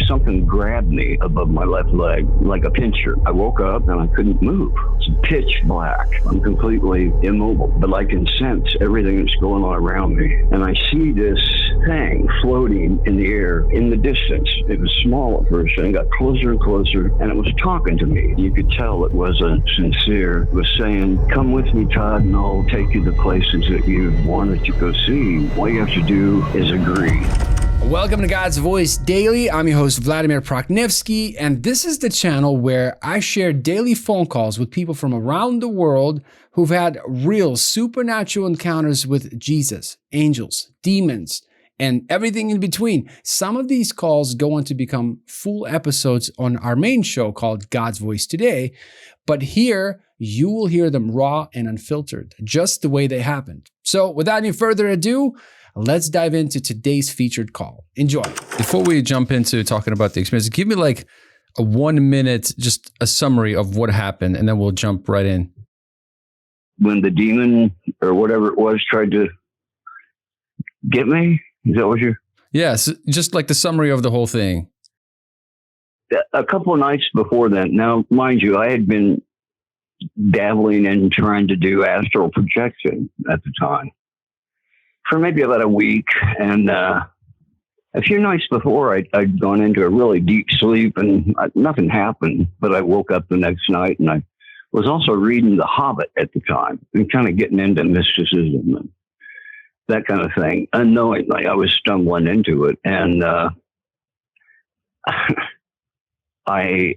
something grabbed me above my left leg like a pincher. I woke up and I couldn't move. It's pitch black. I'm completely immobile, but I can sense everything that's going on around me. And I see this thing floating in the air in the distance. It was small at first and it got closer and closer, and it was talking to me. You could tell it wasn't sincere. It was saying, "Come with me, Todd, and I'll take you to places that you've wanted to go see. All you have to do is agree." Welcome to God's Voice Daily. I'm your host, Vladimir Proknevsky, and this is the channel where I share daily phone calls with people from around the world who've had real supernatural encounters with Jesus, angels, demons, and everything in between. Some of these calls go on to become full episodes on our main show called God's Voice Today, but here you will hear them raw and unfiltered, just the way they happened. So without any further ado, let's dive into today's featured call. Enjoy. Before we jump into talking about the experience, give me like a 1 minute, just a summary of what happened, and then we'll jump right in. When the demon or whatever it was tried to get me, is that what you're... Yes, just like the summary of the whole thing. A couple of nights before that, now, mind you, I had been dabbling in trying to do astral projection at the time for maybe about a week. And a few nights before, I'd gone into a really deep sleep and nothing happened. But I woke up the next night and I was also reading The Hobbit at the time and kind of getting into mysticism and that kind of thing. Unknowingly, I was stumbling into it. And I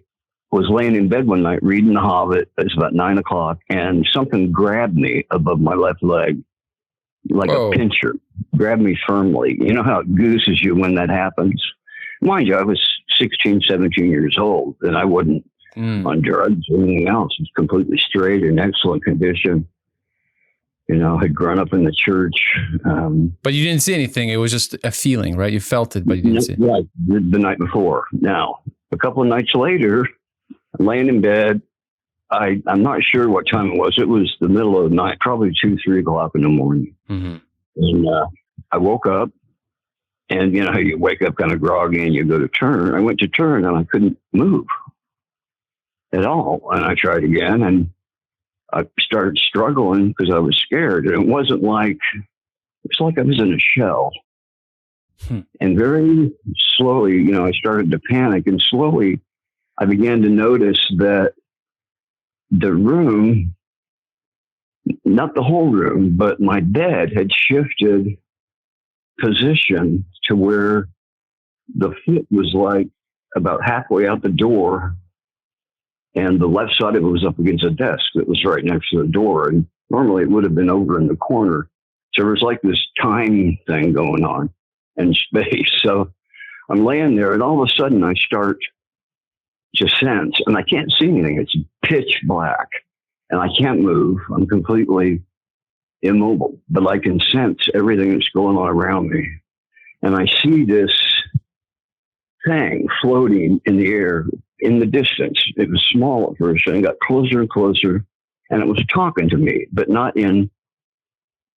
was laying in bed one night reading The Hobbit. It was about 9 o'clock, and something grabbed me above my left leg like a pincher. Grabbed me firmly. You know how it gooses you when that happens? Mind you, I was 16, 17 years old, and I wasn't on drugs or anything else. I was completely straight, in excellent condition. You know, had grown up in the church. But you didn't see anything. It was just a feeling, right? You felt it, but you didn't see it. Right, the night before. Now, a couple of nights later, I'm laying in bed. I'm not sure what time it was. It was the middle of the night, probably 2, 3 o'clock in the morning. Mm-hmm. And I woke up, and you know how you wake up kind of groggy and you go to turn. I went to turn and I couldn't move at all. And I tried again, and I started struggling because I was scared. And it was like I was in a shell. And very slowly, you know, I started to panic, and slowly I began to notice that the room, not the whole room, but my bed had shifted position to where the foot was like about halfway out the door, and the left side of it was up against a desk that was right next to the door. And normally it would have been over in the corner. So there was like this time thing going on in space. So I'm laying there, and all of a sudden I start to sense, and I can't see anything. It's pitch black, and I can't move. I'm completely immobile, but I can sense everything that's going on around me. And I see this thing floating in the air in the distance. It was small at first, and it got closer and closer, and it was talking to me, but not in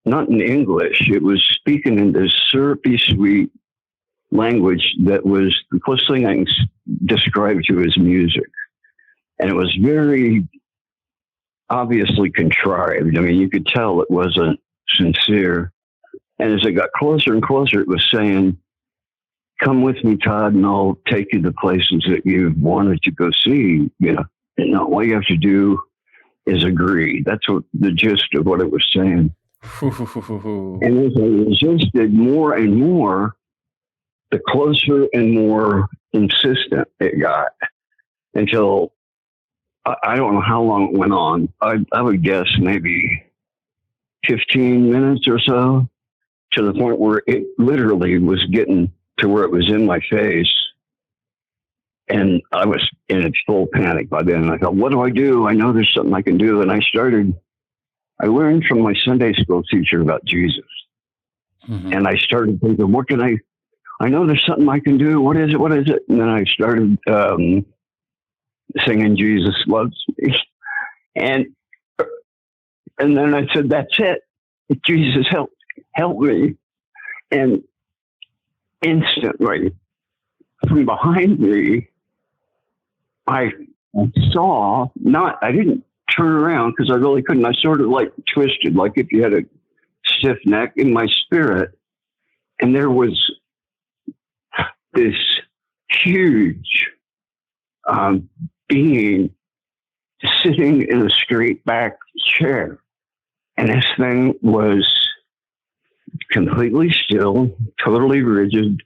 English. It was speaking in this syrupy, sweet language that was the closest thing I can describe to as music. And it was very obviously contrived. I mean, you could tell it wasn't sincere. And as it got closer and closer, it was saying, "Come with me, Todd, and I'll take you to places that you've wanted to go see. You know, and all you have to do is agree." That's what the gist of what it was saying. And as I resisted more and more, the closer and more insistent it got, until I don't know how long it went on. I would guess maybe 15 minutes or so, to the point where it literally was getting to where it was in my face. And I was in full panic by then. And I thought, what do I do? I know there's something I can do. And I learned from my Sunday school teacher about Jesus. Mm-hmm. And I started thinking, what can I know there's something I can do. What is it? What is it? And then I started singing Jesus Loves Me. And then I said, that's it. Jesus, help me. And instantly, from behind me, I didn't turn around because I really couldn't. I sort of like twisted, like if you had a stiff neck in my spirit. And there was this huge being sitting in a straight back chair. And this thing was completely still, totally rigid,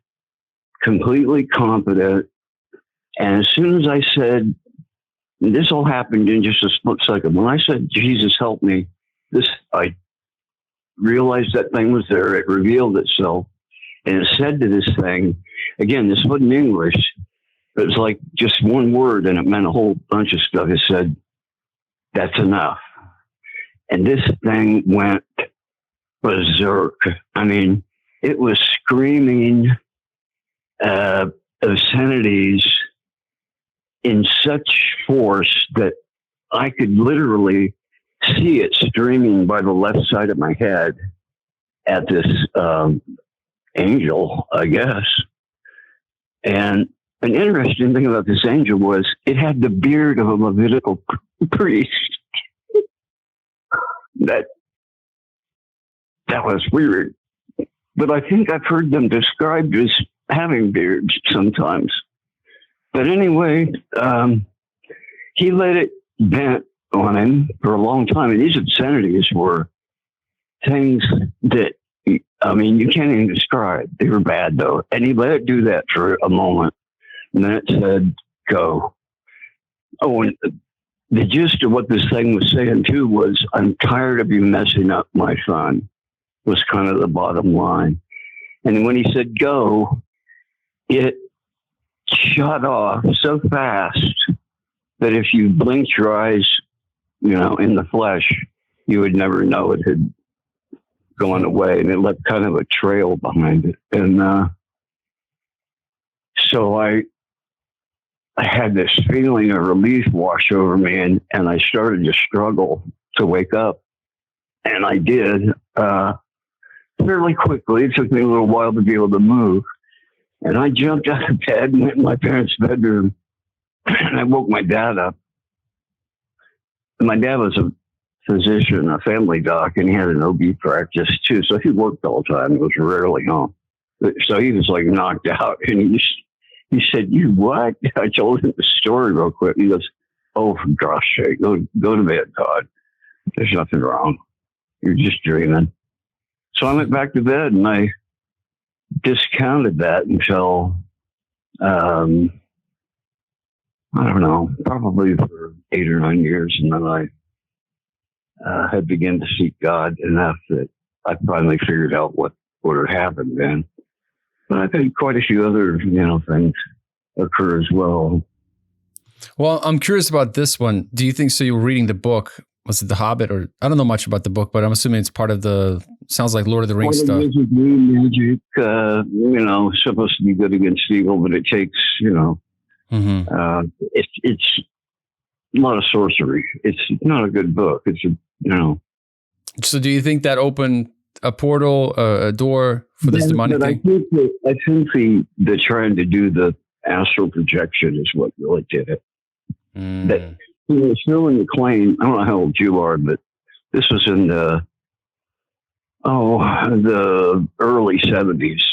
completely competent. And as soon as I said, this all happened in just a split second. When I said, Jesus, help me, I realized that thing was there. It revealed itself. And it said to this thing, again, this wasn't English, but it was like just one word and it meant a whole bunch of stuff. It said, that's enough. And this thing went berserk. I mean, it was screaming obscenities in such force that I could literally see it streaming by the left side of my head at this angel, I guess. And an interesting thing about this angel was it had the beard of a Levitical priest. That was weird. But I think I've heard them described as having beards sometimes. But anyway, he let it vent on him for a long time. And these obscenities were things that, I mean, you can't even describe. They were bad, though. And he let it do that for a moment. And then it said, go. Oh, and the gist of what this thing was saying, too, was, I'm tired of you messing up my son, was kind of the bottom line. And when he said go, it shot off so fast that if you blinked your eyes, you know, in the flesh, you would never know it had gone away. And it left kind of a trail behind it. And so I had this feeling of relief wash over me, and I started to struggle to wake up. And I did fairly quickly. It took me a little while to be able to move. And I jumped out of bed and went in my parents' bedroom, and I woke my dad up. And my dad was a physician, a family doc, and he had an OB practice too. So he worked all the time. He was rarely home. So he was like knocked out. And he said, you what? I told him the story real quick. He goes, oh, for gosh sake, go to bed, Todd. There's nothing wrong. You're just dreaming. So I went back to bed and I discounted that until, I don't know, probably for 8 or 9 years. And then I had begun to seek God enough that I finally figured out what had happened then. But I've had quite a few other, things occur as well. Well, I'm curious about this one. Do you think, so you were reading the book, was it The Hobbit? Or I don't know much about the book, but I'm assuming it's part of sounds like Lord of the Rings stuff. Magic, supposed to be good against evil, but it takes, it's a lot of sorcery. It's not a good book. It's So do you think that opened a portal, a door for this demonic thing? I think the trying to do the astral projection is what really did it. That still in the claim. I don't know how old you are, but this was in the early 70s,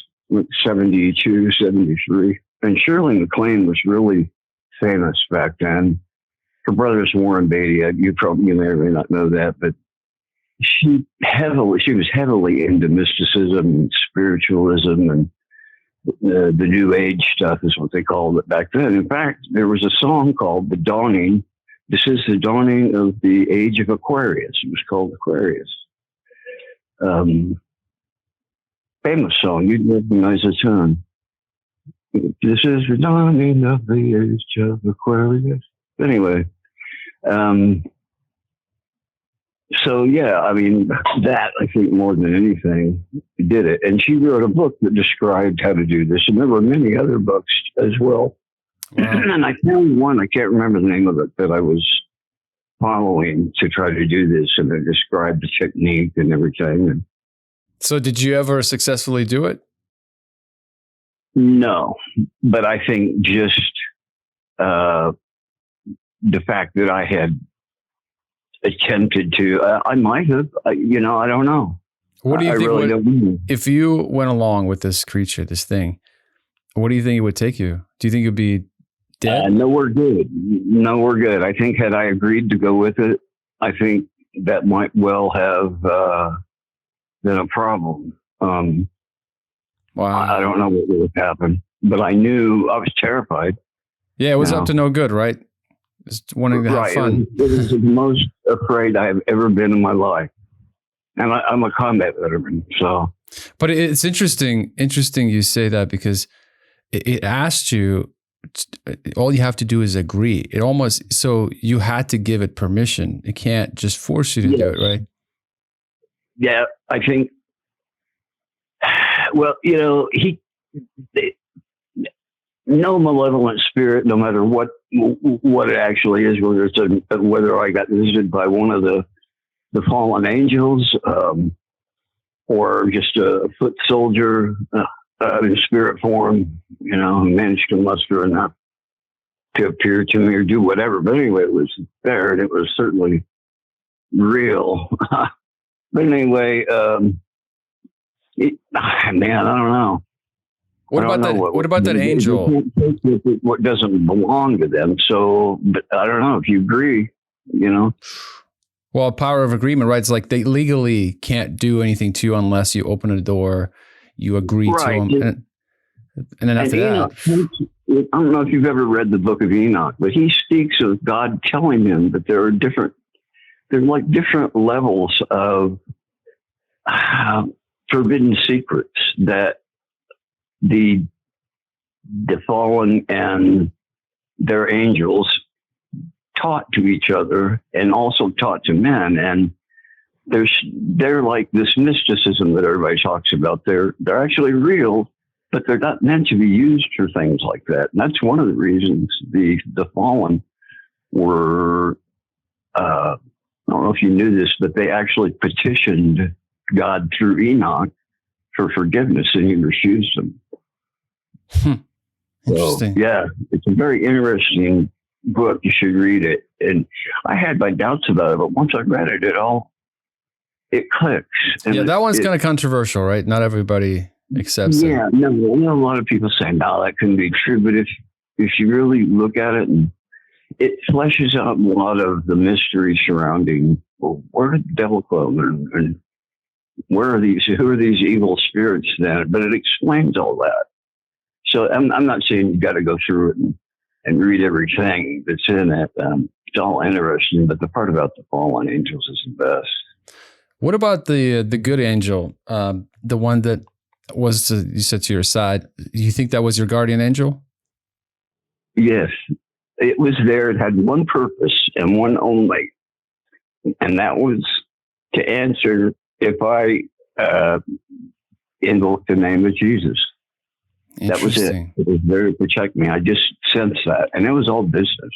72, 73. And Shirley MacLaine was really famous back then. Her brother is Warren Beatty. You may or may not know that, but she was heavily into mysticism and spiritualism, and the New Age stuff is what they called it back then. In fact, there was a song called The Dawning. This is the dawning of the age of Aquarius. It was called Aquarius. Famous song. You'd recognize the tune. This is the dawning of the age of Aquarius. Anyway, so yeah, I mean, that I think more than anything did it. And she wrote a book that described how to do this. And there were many other books as well. Wow. And I found one, I can't remember the name of it, that I was following to try to do this. And it described the technique and everything. And so did you ever successfully do it? No, but I think just the fact that I had attempted to, I might have, I don't know. What do you think? Really don't know. If you went along with this creature, this thing, what do you think it would take you? Do you think you'd be dead? Nowhere good. Nowhere good. I think had I agreed to go with it, I think that might well have been a problem. Wow. I don't know what would have happened, but I knew I was terrified. Yeah, it was up to no good, right? Just wanting to have fun. It was the most afraid I have ever been in my life. And I'm a combat veteran, so. But it's interesting you say that, because it asked you, all you have to do is agree. So you had to give it permission. It can't just force you to do it, right? Yeah, I think, well, no malevolent spirit, no matter what it actually is, whether I got visited by one of the fallen angels, or just a foot soldier in spirit form, managed to muster enough to appear to me or do whatever. But anyway, it was there, and it was certainly real. But anyway, man, I don't know. What about that angel? What doesn't belong to them? So, but I don't know if you agree. Well, power of agreement, right? It's like they legally can't do anything to you unless you open a door, you agree to them, and then after Enoch, I don't know if you've ever read the book of Enoch, but he speaks of God telling him that there are different levels of forbidden secrets that the fallen and their angels taught to each other and also taught to men. And they're like this mysticism that everybody talks about. They're actually real, but they're not meant to be used for things like that. And that's one of the reasons the fallen were, I don't know if you knew this, but they actually petitioned God through Enoch for forgiveness, and he refused them. Interesting. So, yeah, it's a very interesting book. You should read it. And I had my doubts about it, but once I read it, it clicks. And that one's kind of controversial, right? Not everybody accepts it. Yeah, no, I know a lot of people say, no, that couldn't be true. But if you really look at it, and it fleshes out a lot of the mystery surrounding, well, where did the devil come, and who are these evil spirits then? But it explains all that. So I'm not saying you got to go through it and read everything that's in it. It's all interesting, but the part about the fallen angels is the best. What about the good angel, the one that was you said to your side? You think that was your guardian angel? Yes, it was there. It had one purpose and one only, and that was to answer if I invoked the name of Jesus. That was it. It was there to protect me. I just sensed that. And it was all business.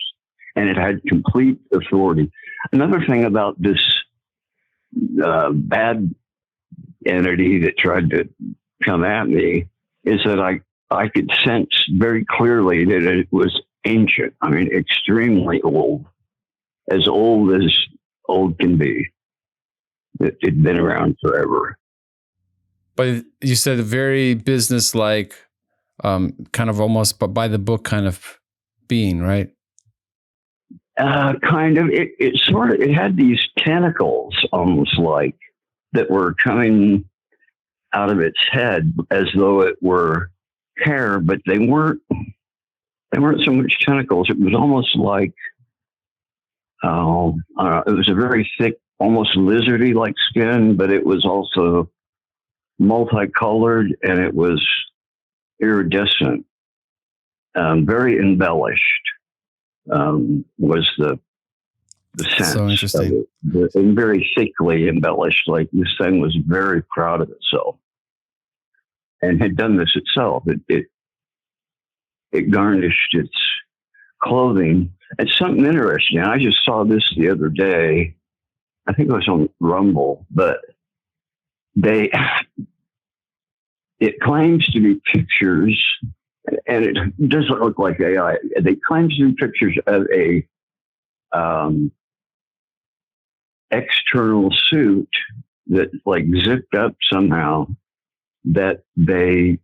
And it had complete authority. Another thing about this bad entity that tried to come at me is that I could sense very clearly that it was ancient. I mean, extremely old. As old can be. It'd been around forever. But you said very business-like, kind of almost but by the book kind of being, right? Kind of. It had these tentacles almost like that were coming out of its head as though it were hair, but they weren't so much tentacles. It was almost like, it was a very thick, almost lizardy like skin, but it was also multicolored, and it was iridescent, very embellished, was the sense. So interesting. And very thickly embellished, like this thing was very proud of itself and had done this itself. It garnished its clothing. It's something interesting. I just saw this the other day. I think it was on Rumble, but it claims to be pictures, and it doesn't look like AI. It claims to be pictures of a external suit that like zipped up somehow, that they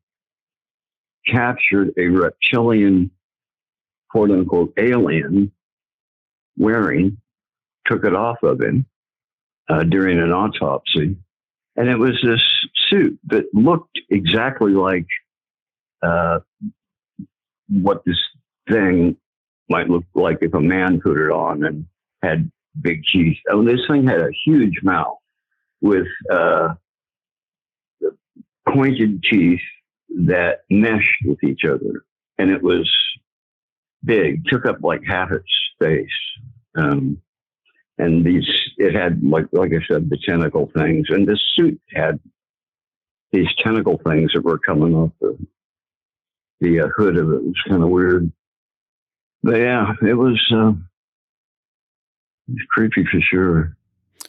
captured a reptilian, quote unquote, alien wearing, took it off of him during an autopsy. And it was this suit that looked exactly like what this thing might look like if a man put it on, and had big teeth. Oh, this thing had a huge mouth with pointed teeth that meshed with each other. And it was big, took up like half its space. And it had, like I said, the tentacle things. And this suit had these tentacle things that were coming off the hood of it. It was kind of weird. But yeah, it was creepy for sure.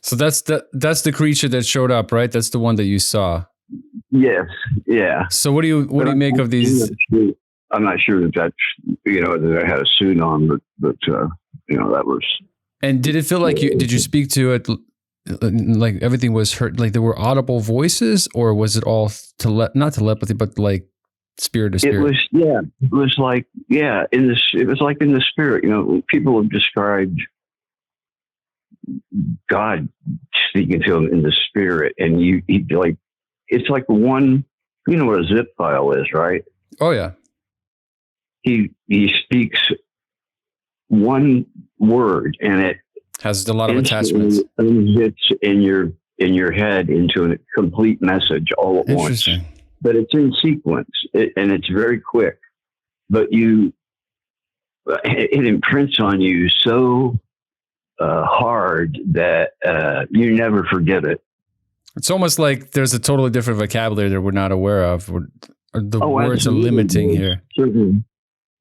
So that's the creature that showed up, right? That's the one that you saw. Yes. Yeah. So what do you make of these? I'm not sure that that's, that I had a suit on, but that was. And did it feel like did you speak to it like everything was heard, like there were audible voices, or was it all not telepathy, but like spirit to spirit? It was like in the spirit. People have described God speaking to him in the spirit, and it's like one, what a zip file is, right? Oh yeah. He speaks one word, and it has a lot of attachments. It's in your head into a complete message all at once. But it's in sequence, and it's very quick. But it imprints on you so hard that you never forget it. It's almost like there's a totally different vocabulary that we're not aware of. Or the words absolutely. Are limiting here. Certainly.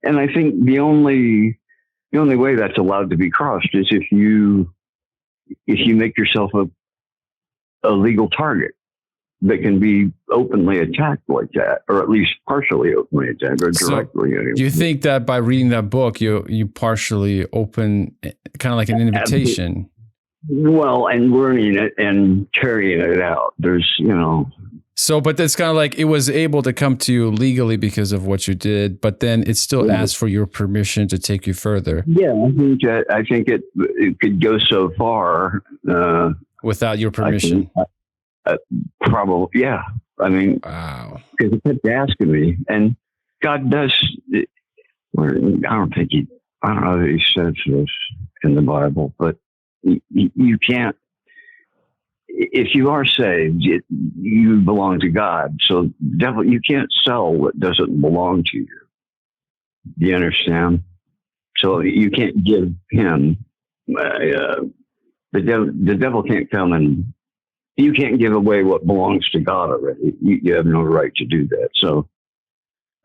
And I think the only way that's allowed to be crossed is if you make yourself a legal target that can be openly attacked like that, or at least partially openly attacked, or directly. Do you think that by reading that book, you partially open, kind of like an invitation? Well, and learning it and carrying it out. There's, So, but it's kind of like it was able to come to you legally because of what you did, but then it still asked for your permission to take you further. Yeah, I think it could go so far without your permission. Probably, yeah. I mean, wow. Because it kept asking me, and God does. I don't know that He says this in the Bible, but you can't. If you are saved, you belong to God. So, devil, you can't sell what doesn't belong to you. Do you understand? So you can't give him. The devil can't come and you can't give away what belongs to God already. You have no right to do that. So,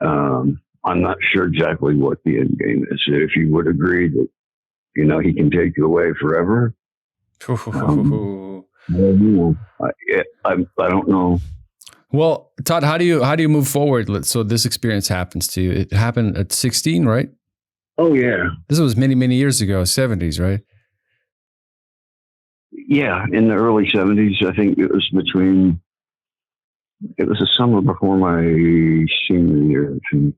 I'm not sure exactly what the end game is. If you would agree that, He can take you away forever. I don't know. Well, Todd, how do you move forward? So this experience happens to you. It happened at 16, right? Oh yeah. This was many, many years ago, 70s, right? Yeah, in the early 70s. I think it was the summer before my senior year.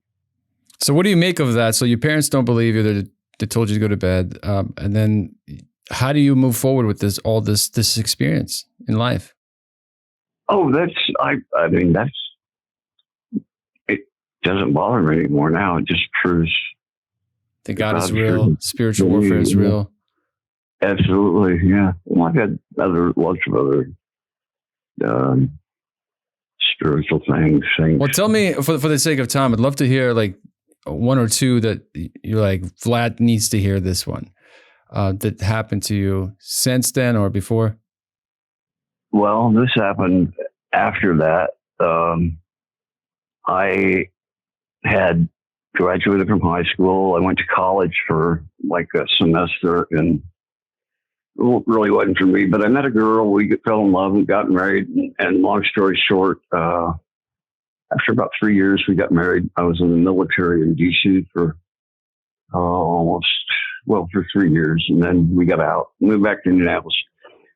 So what do you make of that? So your parents don't believe you. They told you to go to bed. And then how do you move forward with this experience in life? Oh, it doesn't bother me anymore now. It just proves that God is real. Spiritual warfare is real. Absolutely. Yeah. Well, I've had lots of other spiritual things. Well, tell me, for the sake of time, I'd love to hear like one or two that you're like, Vlad needs to hear this one that happened to you since then or before. Well, this happened after that. I had graduated from high school. I went to college for like a semester, and it really wasn't for me. But I met a girl. We fell in love and got married. And long story short, after about 3 years, we got married. I was in the military in D.C. for for 3 years. And then we got out, moved back to Indianapolis.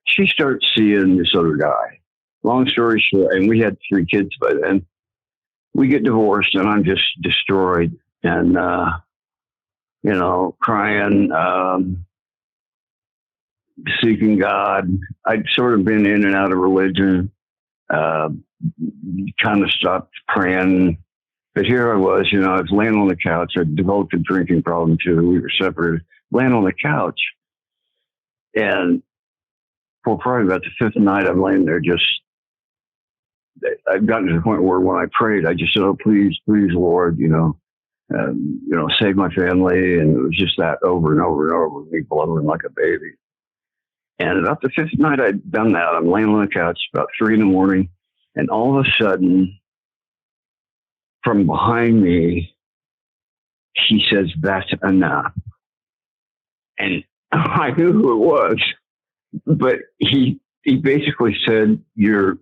She starts seeing this other guy. Long story short, and we had 3 kids by then. We get divorced, and I'm just destroyed and, crying, seeking God. I'd sort of been in and out of religion, kind of stopped praying. But here I was, I was laying on the couch. I developed a drinking problem too. We were separated, laying on the couch. And for probably about the 5th night, I'm laying there I've gotten to the point where when I prayed, I just said, oh, please, Lord, save my family. And it was just that over and over and over, me blubbering like a baby. And about the 5th night I'd done that, I'm laying on the couch about 3 a.m. And all of a sudden, from behind me, he says, that's enough. And I knew who it was, but he basically said, your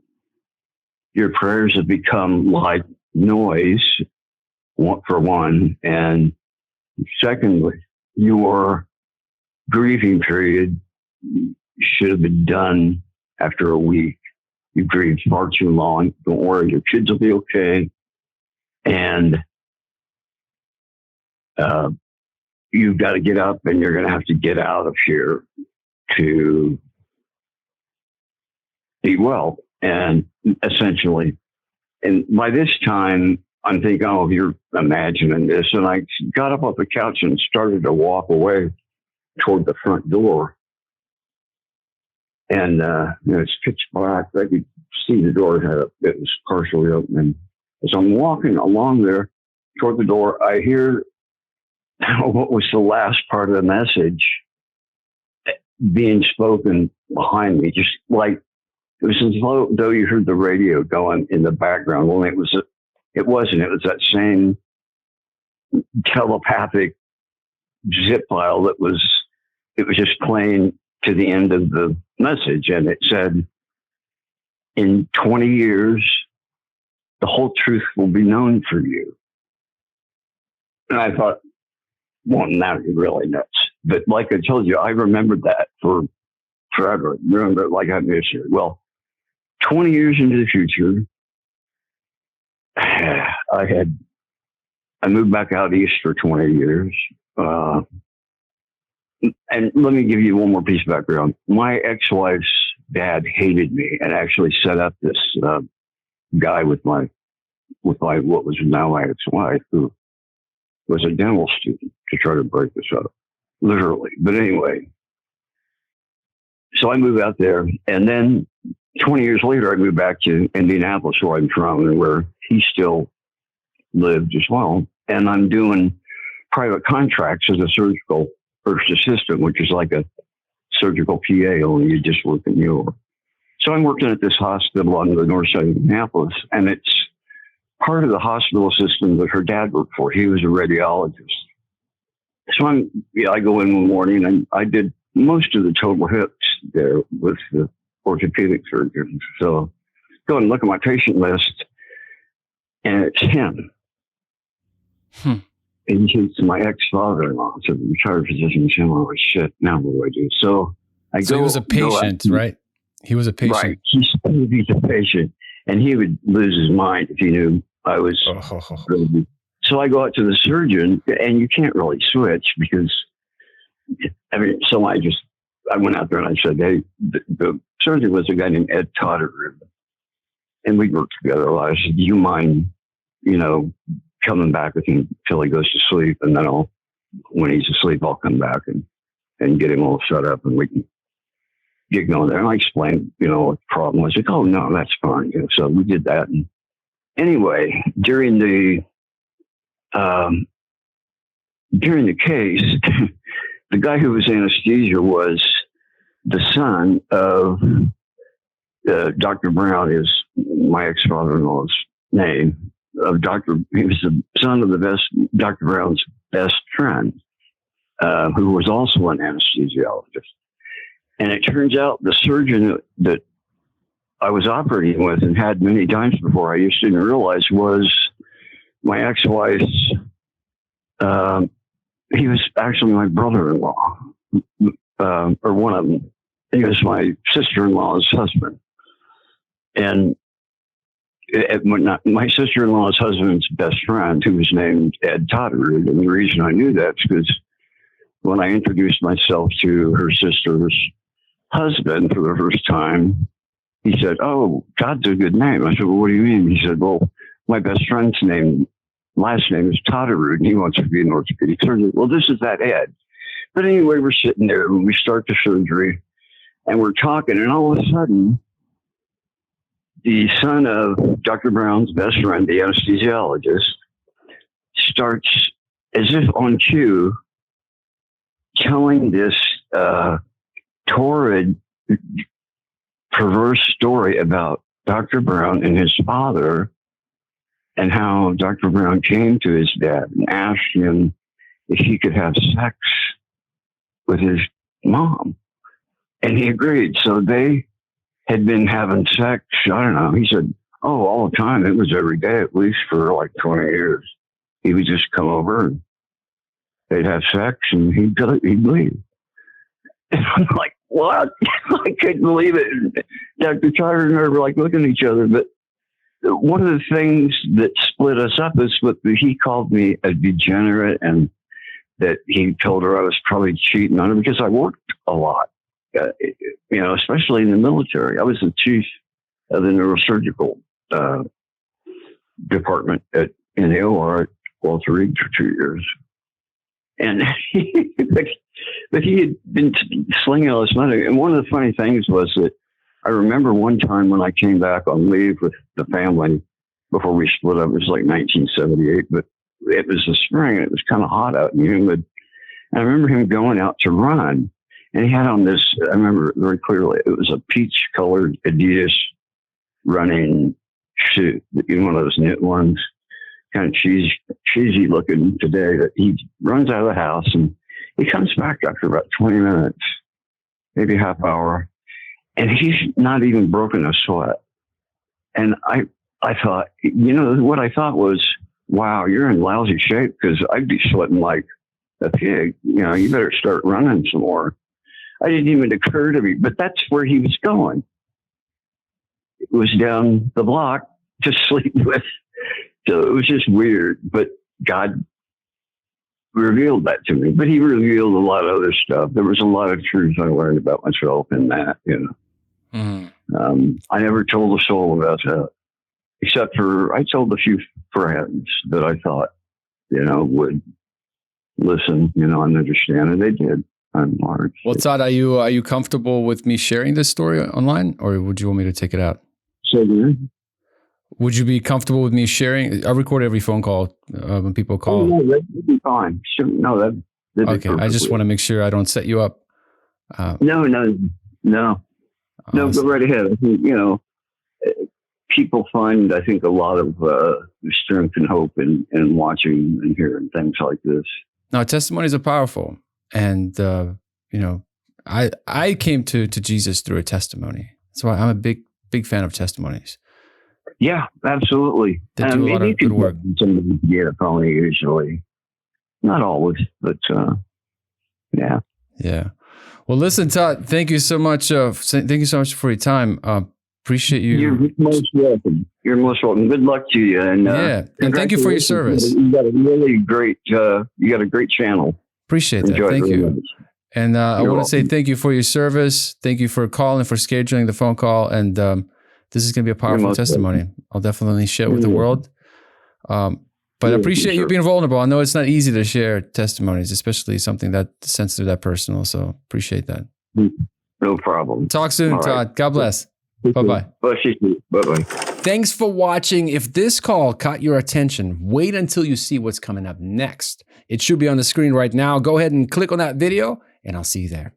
prayers have become like noise, for one. And secondly, your grieving period should have been done after a week. You grieved far too long. Don't worry, your kids will be okay. And you've got to get up, and you're going to have to get out of here to be well. And essentially, and by this time, I'm thinking, oh, you're imagining this. And I got up off the couch and started to walk away toward the front door. And it's pitch black. I could see the door it was partially open. And as I'm walking along there toward the door, I hear what was the last part of the message being spoken behind me, just like it was as though you heard the radio going in the background. Well, it wasn't. It was that same telepathic zip file it was just playing to the end of the message. And it said, in 20 years, the whole truth will be known for you. And I thought, well, now you're really nuts. But like I told you, I remembered that for forever. Remember it like I missed it. Well, 20 years into the future, I moved back out east for 20 years. And let me give you one more piece of background. My ex-wife's dad hated me and actually set up this guy with my what was now my ex-wife, who was a dental student, to try to break this up, literally. But anyway, so I moved out there, and then 20 years later, I moved back to Indianapolis, where I'm from, and where he still lived as well. And I'm doing private contracts as a surgical first assistant, which is like a surgical PA, only you just work in New York. So I'm working at this hospital on the north side of Indianapolis, and it's part of the hospital system that her dad worked for. He was a radiologist. So I go in one morning, and I did most of the total hips there with the orthopedic surgeons. So go and look at my patient list, and it's him. And he's my ex-father-in-law, so the retired physician. He's him. Oh, shit, now what do I do? So he was a patient, right? He was a patient. Right. He's a patient, and he would lose his mind if he knew I was really. So I go out to the surgeon, and you can't really switch because, so I went out there and I said, hey, the surgeon was a guy named Todd, and we worked together a lot. I said, do you mind, coming back with him till he goes to sleep, and then when he's asleep, I'll come back and get him all set up, and we can get going there. And I explained, what the problem was. Like, oh no, that's fine. So we did that. And anyway, during the case, the guy who was anesthesia was the son of Dr. Brown, is my ex-father-in-law's name. He was the son of Dr. Brown's best friend, who was also an anesthesiologist. And it turns out the surgeon that I was operating with and had many times before, I just didn't realize was my ex-wife's, he was actually my brother-in-law, or one of them. He was my sister-in-law's husband. And my sister-in-law's husband's best friend, who was named Todd. And the reason I knew that is because when I introduced myself to her sister's husband for the first time, he said, "Oh, Todd's a good name." I said, "Well, what do you mean?" He said, "Well, my best friend's last name is Todderud, and he wants to be an orthopedic surgeon." Well, this is that Ed. But anyway, we're sitting there when we start the surgery, and we're talking, and all of a sudden, the son of Dr. Brown's best friend, the anesthesiologist, starts, as if on cue, telling this torrid, perverse story about Dr. Brown and his father, and how Dr. Brown came to his dad and asked him if he could have sex with his mom. And he agreed. So they had been having sex, I don't know, he said, oh, all the time. It was every day, at least for like 20 years. He would just come over and they'd have sex and he'd leave. And I'm like, what? I couldn't believe it. And Dr. Tyler and I were like looking at each other. But one of the things that split us up is what he called me a degenerate, and that he told her I was probably cheating on her because I worked a lot, especially in the military. I was the chief of the neurosurgical department in the OR at Walter Reed for 2 years. And but he had been slinging all this money. And one of the funny things was that I remember one time when I came back on leave with the family before we split up, it was like 1978, but it was the spring and it was kind of hot out and humid. And I remember him going out to run, and he had on this, I remember it very clearly, it was a peach colored Adidas running shoe, one of those knit ones, kind of cheesy looking today, that he runs out of the house and he comes back after about 20 minutes, maybe a half hour, and he's not even broken a sweat. And I thought, what I thought was, wow, you're in lousy shape, because I'd be sweating like a pig. You better start running some more. I didn't even occur to me, but that's where he was going. It was down the block to sleep with. So it was just weird, but God revealed that to me. But he revealed a lot of other stuff. There was a lot of truth I learned about myself in that, I never told a soul about that, except for I told a few friends that I thought, would listen, and understand, and they did. I'm large. Well, Todd, are you comfortable with me sharing this story online, or would you want me to take it out? So good. Would you be comfortable with me sharing? I record every phone call when people call. Oh, no, that'd be fine. Sure. No, that'd okay. I just want to make sure I don't set you up. No. Go right ahead. I think, people find, I think, a lot of strength and hope in watching and hearing things like this. No, testimonies are powerful. And, I came to Jesus through a testimony. That's why I'm a big fan of testimonies. Yeah, absolutely. They do a lot of good work. Yeah, probably usually. Not always, but yeah. Yeah. Well, listen, Todd, thank you so much. Thank you so much for your time. Appreciate you. You're most welcome. You're most welcome. Good luck to you. And and thank you for your service. You got a really great. You got a great channel. Appreciate that. Thank you. And I want to say thank you for your service. Thank you for calling, for scheduling the phone call. And this is going to be a powerful testimony. Welcome. I'll definitely share with the world. But I appreciate you being vulnerable. I know it's not easy to share testimonies, especially something that sensitive, that personal. So appreciate that. No problem. Talk soon, Todd. God bless. Bye-bye. Bye-bye. Thanks for watching. If this call caught your attention, wait until you see what's coming up next. It should be on the screen right now. Go ahead and click on that video, and I'll see you there.